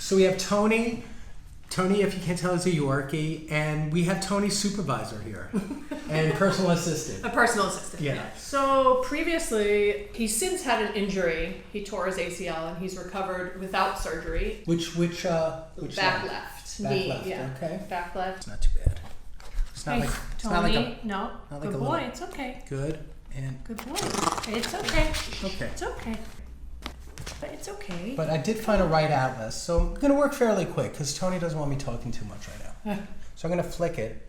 So we have Tony. Tony, if you can't tell, is a Yorkie, and we have Tony's supervisor here and personal assistant. A personal assistant. Yeah. So previously, he's since had an injury. He tore his ACL, and he's recovered without surgery. Which back side? left. Back knee, left. yeah. Okay. Back left. It's not too bad. It's not Hey, like it's Tony, not like a no. not like Good a boy. little- It's okay. good and Good boy. It's okay. okay. It's okay. But it's okay. But I did find a right atlas, so I'm going to work fairly quick because Tony doesn't want me talking too much right now. So I'm going to flick it.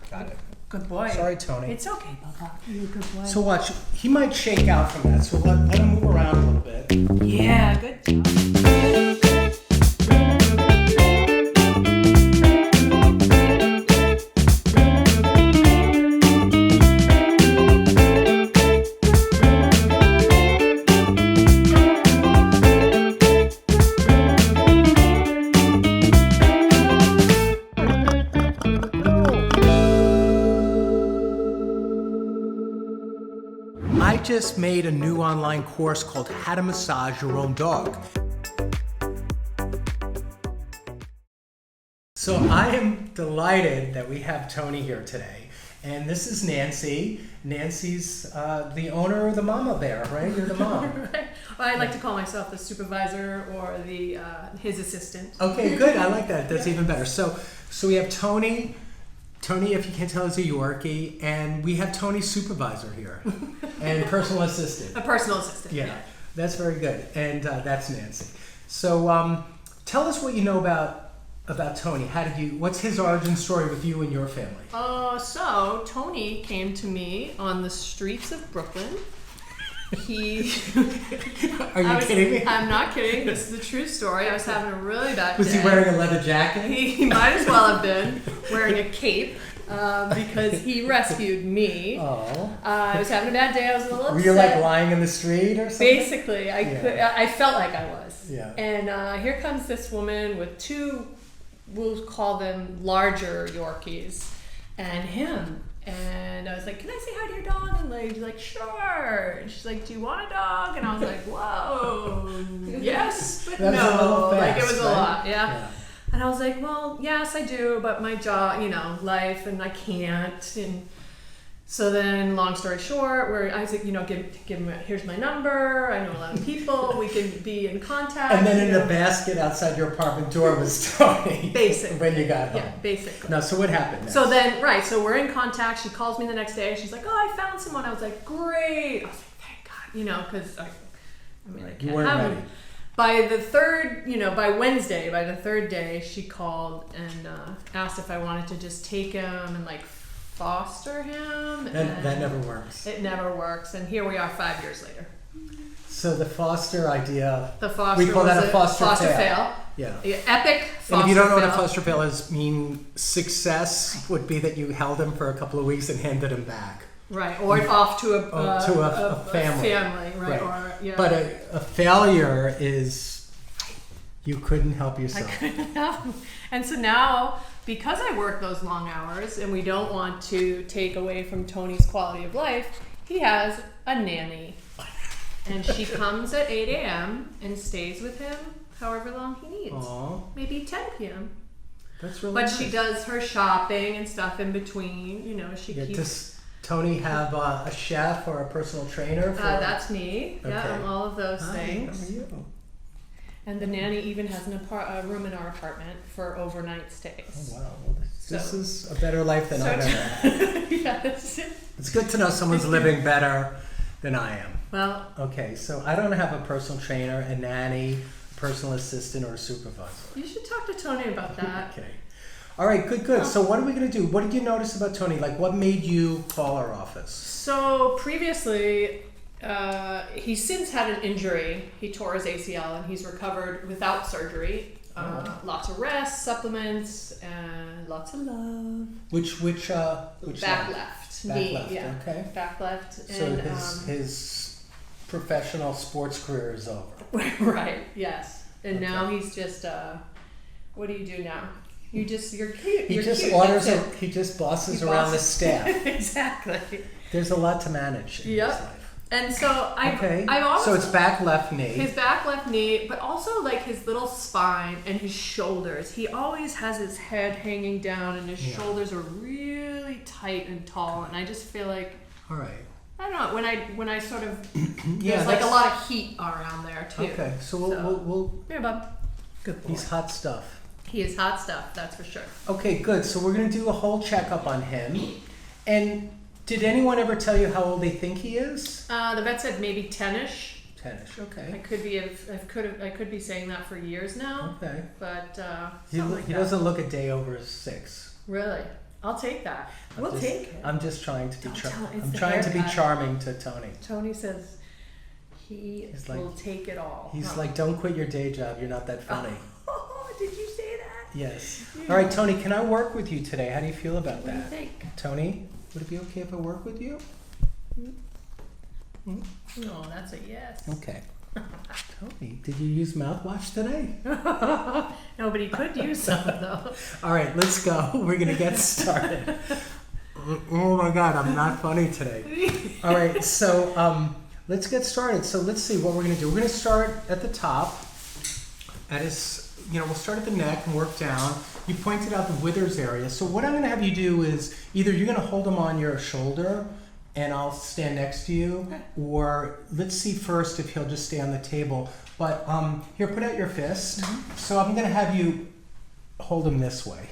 Got it. Good boy. Sorry, Tony. It's okay, Bubba. You're a good boy. So watch, he might shake out from that, so let him move around a little bit. Yeah, good job. I just made a new online course called How to Massage Your Own Dog. So I am delighted that we have Tony here today. And this is Nancy. Nancy's the owner of the mama bear, right? You're the mom. Right. Well, I like to call myself the supervisor or the his assistant. Okay, good. I like that. That's even better. So we have Tony. Tony, if you can't tell, is a Yorkie, and we have Tony's supervisor here and personal assistant. A personal assistant. Yeah, that's very good. And that's Nancy. So tell us what you know about Tony. What's his origin story with you and your family? So Tony came to me on the streets of Brooklyn. Are you kidding me? I'm not kidding. This is a true story. I was having a really bad day. Was he wearing a leather jacket? He might as well have been wearing a cape because he rescued me. Oh. I was having a bad day. I was a little upset. Were you like lying in the street or something? Basically, I felt like I was. Yeah. And here comes this woman with two, we'll call them larger Yorkies, and him. And I was like, "Can I say hi to your dog?" And she's like, "Sure." And she's like, "Do you want a dog?" And I was like, "Whoa, yes, but That was a little no." fast, It was a right? lot, yeah. And I was like, "Well, yes, I do, but my job, life, and I can't." And so then, long story short, I was like, give him. Here's my number. I know a lot of people. We can be in contact. And then in the basket outside your apartment door was Tony. Basically. When you got home. Yeah, basically. No, so what happened next? So then, so we're in contact. She calls me the next day. She's like, "Oh, I found someone." I was like, "Great." I was like, "Thank God," because I can't you weren't have ready. him. By the third, by Wednesday, by the third day, she called and asked if I wanted to just take him and foster him. That never works. It never works. And here we are 5 years later. So the foster idea, The foster we call that a foster fail. Yeah. Yeah. Epic foster And if you don't know what a fail. foster fail is, success would be that you held him for a couple of weeks and handed him back. Right, or off to a family. Right? Or, yeah. But a failure is you couldn't help yourself. I couldn't help. And so now, because I work those long hours and we don't want to take away from Tony's quality of life, he has a nanny. And she comes at 8 a.m. and stays with him however long he needs. Aww. Maybe 10 p.m. That's really But nice. she does her shopping and stuff in between. She keeps... Does Tony have a chef or a personal trainer? That's me. Okay. Yeah, and all of those Hi, things. How are you? And the nanny even has a room in our apartment for overnight stays. Oh wow, well, this is a better life than I've ever had. Yeah, that's it. It's good to know someone's living better than I am. Well, Okay, so I don't have a personal trainer, a nanny, a personal assistant, or a supervisor. you should talk to Tony about that. Okay. All right, good. So what are we going to do? What did you notice about Tony? What made you call our office? So previously, he's since had an injury. He tore his ACL and he's recovered without surgery. Lots of rest, supplements, and lots of love. Which Back side? left. Back knee, left, yeah. okay. Back left. So And, his professional sports career is over. right, yes. And Okay. now he's just, what do you do now? You're cute. He You're just cute. orders That's it. He just bosses He around the bosses. staff. Exactly. There's a lot to manage in Yep. his life. And so Okay. I've always, So it's back left knee. his back left knee, but also like his little spine and his shoulders. He always has his head hanging down and his shoulders are really tight and tall. And I just feel like, All right. I don't know, when I sort of, Yeah, there's like a that's- lot of heat around there too. Okay. So we'll Here, bub. Good boy. he's hot stuff. He is hot stuff, that's for sure. Okay, good. So we're gonna do a whole checkup on him. And did anyone ever tell you how old they think he is? The vet said maybe 10ish. 10ish. I Okay. could be saying that for years now. Okay. But He something like that. doesn't look a day over 6. Really? I'll take that. We'll take it. I'm just trying to be Don't tell him, it's I'm the trying to be haircut. charming to Tony. Tony says he He's like- will take it all. He's Huh. like, don't quit your day job. You're not that funny. Oh, did you say that? Yes. Yeah. All right, Tony, can I work with you today? How do you feel about What do you that? think? Tony, would it be okay if I work with you? Oh, that's a yes. Okay. Tony, did you use mouthwash today? Nobody could use some though. All right, let's go. We're going to get started. Oh my God, I'm not funny today. All right, so let's get started. So let's see what we're going to do. We're going to start at the top. At his, we'll start at the neck and work down. You pointed out the withers area. So what I'm going to have you do is either you're going to hold him on your shoulder and I'll stand next to you, Okay. or let's see first if he'll just stay on the table. But here, put out your fist. Mm-hmm. So I'm going to have you hold him this way.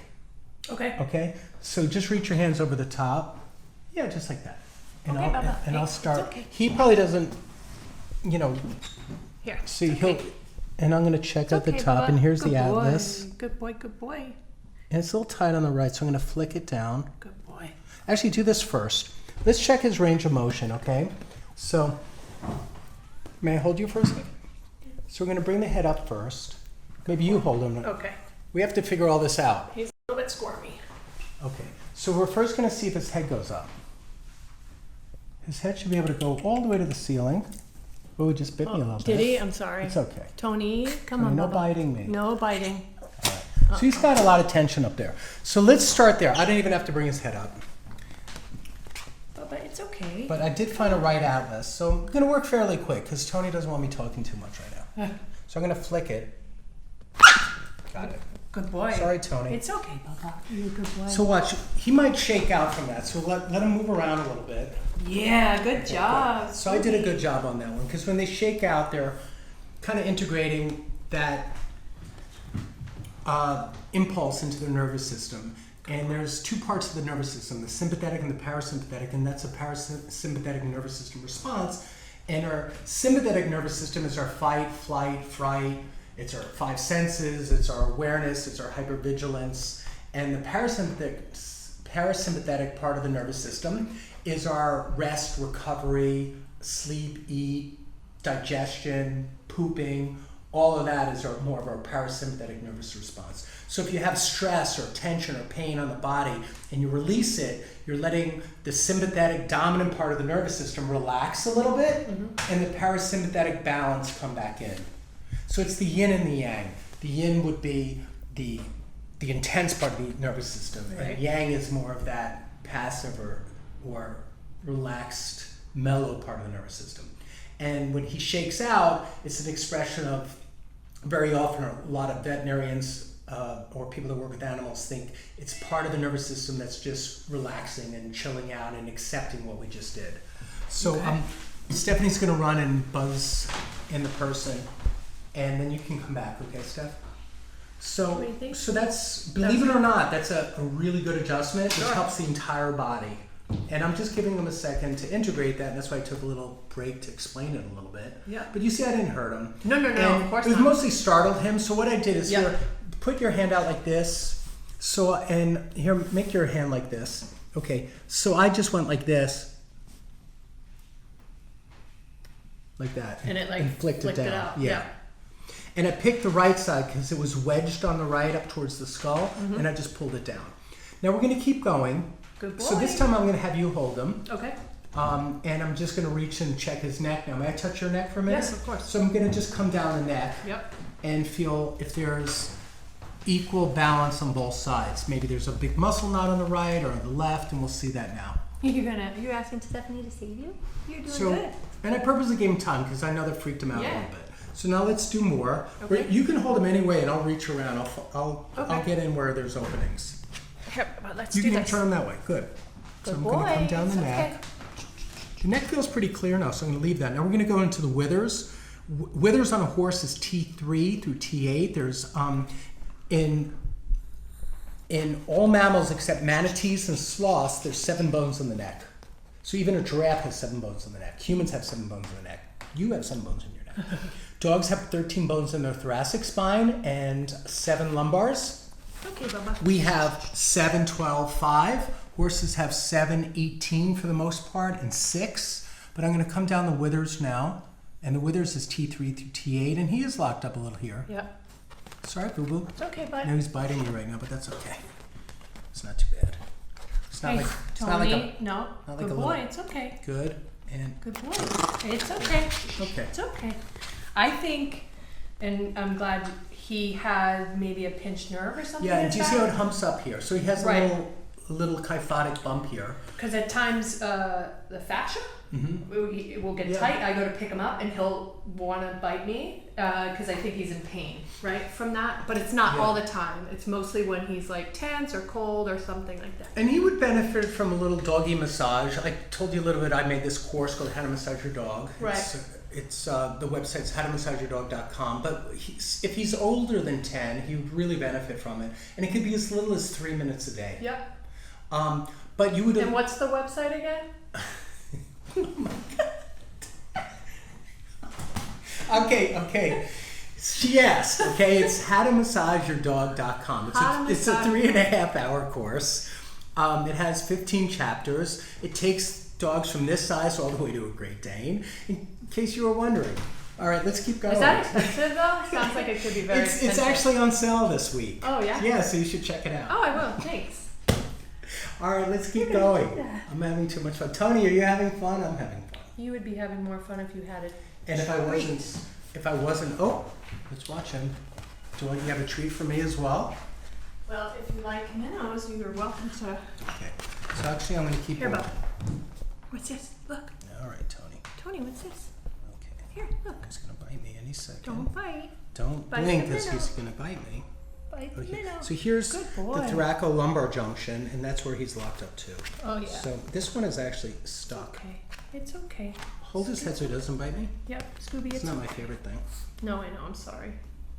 Okay. Okay? So just reach your hands over the top. Yeah, just like that. And Okay, Bubba. Hey, I'll it's start. okay. He probably doesn't, Here. see, it's he'll, okay. and I'm going to check It's at the okay, top, Bubba. and here's Good the boy. atlas. Good boy, good boy. And it's a little tight on the right, so I'm going to flick it down. Good boy. Actually, do this first. Let's check his range of motion, okay? So, may I hold you for a second? So we're going to bring the head up first. Maybe you hold him. Okay. We have to figure all this out. He's a little bit squirmy. Okay, so we're first going to see if his head goes up. His head should be able to go all the way to the ceiling. Oh, he just bit me a little bit. Did he? I'm sorry. It's okay. Tony, come on, No Bubba. biting me. No biting. So he's got a lot of tension up there. So let's start there. I don't even have to bring his head up. Bubba, it's okay. But I did find a right atlas, so I'm going to work fairly quick because Tony doesn't want me talking too much right now. So I'm going to flick it. Got it. Good boy. Sorry, Tony. It's okay, Bubba. You're a good boy. So watch, he might shake out from that, so let him move around a little bit. Yeah, good job. So I did a good job on that one because when they shake out, they're kind of integrating that impulse into the nervous system. And there's two parts of the nervous system, the sympathetic and the parasympathetic, and that's a parasympathetic nervous system response. And our sympathetic nervous system is our fight, flight, fright. It's our 5 senses, it's our awareness, it's our hypervigilance. And the parasympathetic part of the nervous system is our rest, recovery, sleep, eat, digestion, pooping. All of that is more of our parasympathetic nervous response. So if you have stress or tension or pain on the body and you release it, you're letting the sympathetic dominant part of the nervous system relax a little bit, and the parasympathetic balance come back in. So it's the yin and the yang. The yin would be the intense part of the nervous system, Right. and yang is more of that passive or relaxed, mellow part of the nervous system. And when he shakes out, it's an expression of, very often a lot of veterinarians or people that work with animals think it's part of the nervous system that's just relaxing and chilling out and accepting what we just did. So Okay. Stephanie's going to run and buzz in the person, and then you can come back, okay, Steph? So, What do you think? so that's, believe it or not, that's a really good adjustment. Sure. It helps the entire body. And I'm just giving them a second to integrate that, and that's why I took a little break to explain it a little bit. Yeah. But you see, I didn't hurt him. No, And of course it was not. mostly startled him, so what I did is Yeah. here, put your hand out like this. So, and here, make your hand like this. Okay, so I just went like this. Like that. And it like flicked it down. out. Yeah. And I picked the right side because it was wedged on the right up towards the skull, and I just pulled it down. Now we're going to keep going. Good boy. So this time I'm going to have you hold him. Okay. And I'm just going to reach and check his neck now. May I touch your neck for a minute? Yes, of course. So I'm going to just come down the neck Yep. and feel if there's equal balance on both sides. Maybe there's a big muscle knot on the right or on the left, and we'll see that now. You're asking Stephanie to save you? You're doing So, good. and I purposely gave him time because I know that freaked him out a Yeah. little bit. So now let's do more. Okay. You can hold him anyway, and I'll reach around. I'll Okay. get in where there's openings. Here, let's You do can this. turn him that way. Good. So Good I'm boy. going to come down It's the okay. neck. The neck feels pretty clear now, so I'm going to leave that. Now we're going to go into the withers. Withers on a horse is T3 through T8. There's in all mammals except manatees and sloths, there's 7 bones in the neck. So even a giraffe has 7 bones in the neck. Humans have 7 bones in the neck. You have 7 bones in your neck. Dogs have 13 bones in their thoracic spine and 7 lumbars. Okay, Bubba. We have 7, 12, 5. Horses have 7, 18 for the most part, and 6. But I'm going to come down the withers now. And the withers is T3 through T8, and he is locked up a little here. Yep. Sorry, boo-boo. It's okay, I bud. know he's biting you right now, but that's okay. It's not too bad. It's not Hey, like it's not Tony. like No. not like Good a boy. little- It's okay. good and Good boy. It's okay. okay. It's okay. I think, and I'm glad he had maybe a pinched nerve or something. Yeah, and like do you see how it humps up here? So he has Right. a little kyphotic bump here. Because at times the fascia will get Yeah. tight. I go to pick him up and he'll want to bite me because I think he's in pain, right, from that. But it's not Yeah. all the time. It's mostly when he's like tense or cold or something like that. And he would benefit from a little doggy massage. I told you a little bit. I made this course called How to Massage Your Dog. Right. It's the website's howtomassageyourdog.com. But if he's older than 10, he would really benefit from it. And it could be as little as 3 minutes a day. Yep. But you would. And what's the website again? Okay. She asked, okay, it's howtomassageyourdog.com. It's a 3.5 hour course. It has 15 chapters. It takes dogs from this size all the way to a Great Dane, in case you were wondering. All right, let's keep going. Is that expensive though? Sounds like it could be very expensive. It's actually on sale this week. Oh, yeah? Yeah, so you should check it out. Oh, I will. Thanks. All right, let's keep going. I'm having too much fun. Tony, are you having fun? I'm having fun. You would be having more fun if you had it. And if I wasn't, oh, let's watch him. Do you have a treat for me as well? Well, if you like minnows, you're welcome to. Okay. So actually, I'm going to keep Here, going. Bob. What's this? Look. All right, Tony. Tony, what's this? Okay. Here, look. He's going to bite me any second. Don't bite. Don't Bite blink the because minnow. he's going to bite me. Bite the Okay. minnow. So here's Good the boy. thoracolumbar junction, and that's where he's locked up too. Oh, yeah. So this one is actually stuck. Okay. It's okay. Hold his head so he doesn't bite me. Yep, Scooby, It's it's not my favorite thing. No, I know. I'm sorry.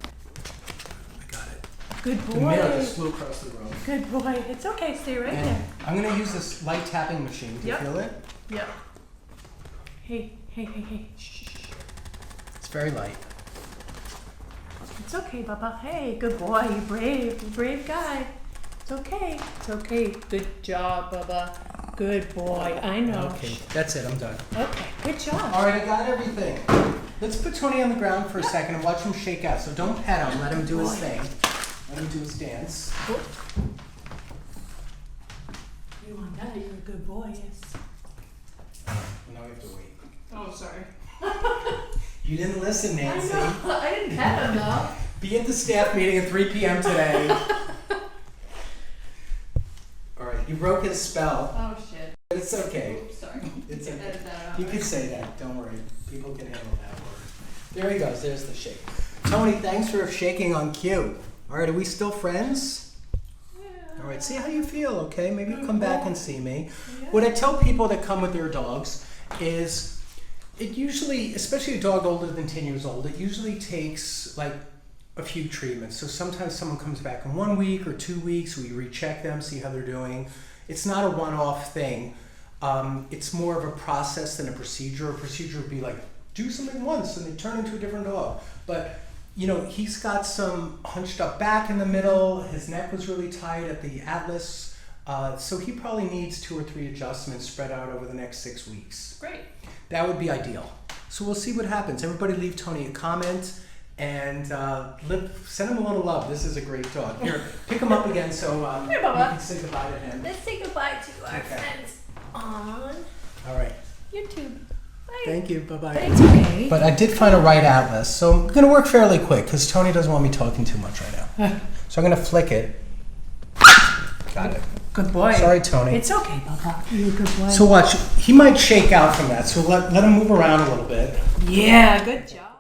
I got it. Good The minnow boy. just flew across the room. Good boy. It's okay. Stay right And there. I'm going to use this light tapping machine. Do you Yep. feel it? Yep. Hey. Shh. It's very light. It's okay, Bubba. Hey, good boy. You brave guy. It's okay. It's okay. Good job, Bubba. Good boy. I know. Okay, that's it. I'm done. Okay. Good job. All right, I got everything. Let's put Tony on the ground for a second and watch him shake out. So don't pet him. Let him do his thing. Let him do his dance. You want that? You're a good boy. Yes. Now we have to wait. Oh, sorry. You didn't listen, Nancy. I know. I didn't pet him though. Be at the staff meeting at 3 p.m. today. All right, you broke his spell. Oh shit. But it's okay. Oops, sorry. It's Get okay. that out. You can say that. Don't worry. People can handle that word. There he goes. There's the shake. Tony, thanks for shaking on cue. All right, are we still friends? All right, see how you feel, okay? Maybe come back and see me. What I tell people that come with their dogs is it usually, especially a dog older than 10 years old, it usually takes like a few treatments. So sometimes someone comes back in 1 week or 2 weeks, we recheck them, see how they're doing. It's not a one-off thing. It's more of a process than a procedure. A procedure would be like, do something once and they turn into a different dog. But you know, he's got some hunched up back in the middle. His neck was really tight at the atlas. So he probably needs 2 or 3 adjustments spread out over the next 6 weeks. Great. That would be ideal. So we'll see what happens. Everybody leave Tony a comment and send him a little love. This is a great dog. Here, pick him up again so you Here, Bubba. can say goodbye to him. Let's say goodbye to our Okay. friends on All right. YouTube. Bye. Thank you. Bye-bye. It's okay. But I did find a right atlas, so I'm going to work fairly quick because Tony doesn't want me talking too much right now. So I'm going to flick it. Got it. Good boy. Sorry, Tony. It's okay, Bubba. You're a good boy. So watch, he might shake out from that. So let him move around a little bit. Yeah, good job.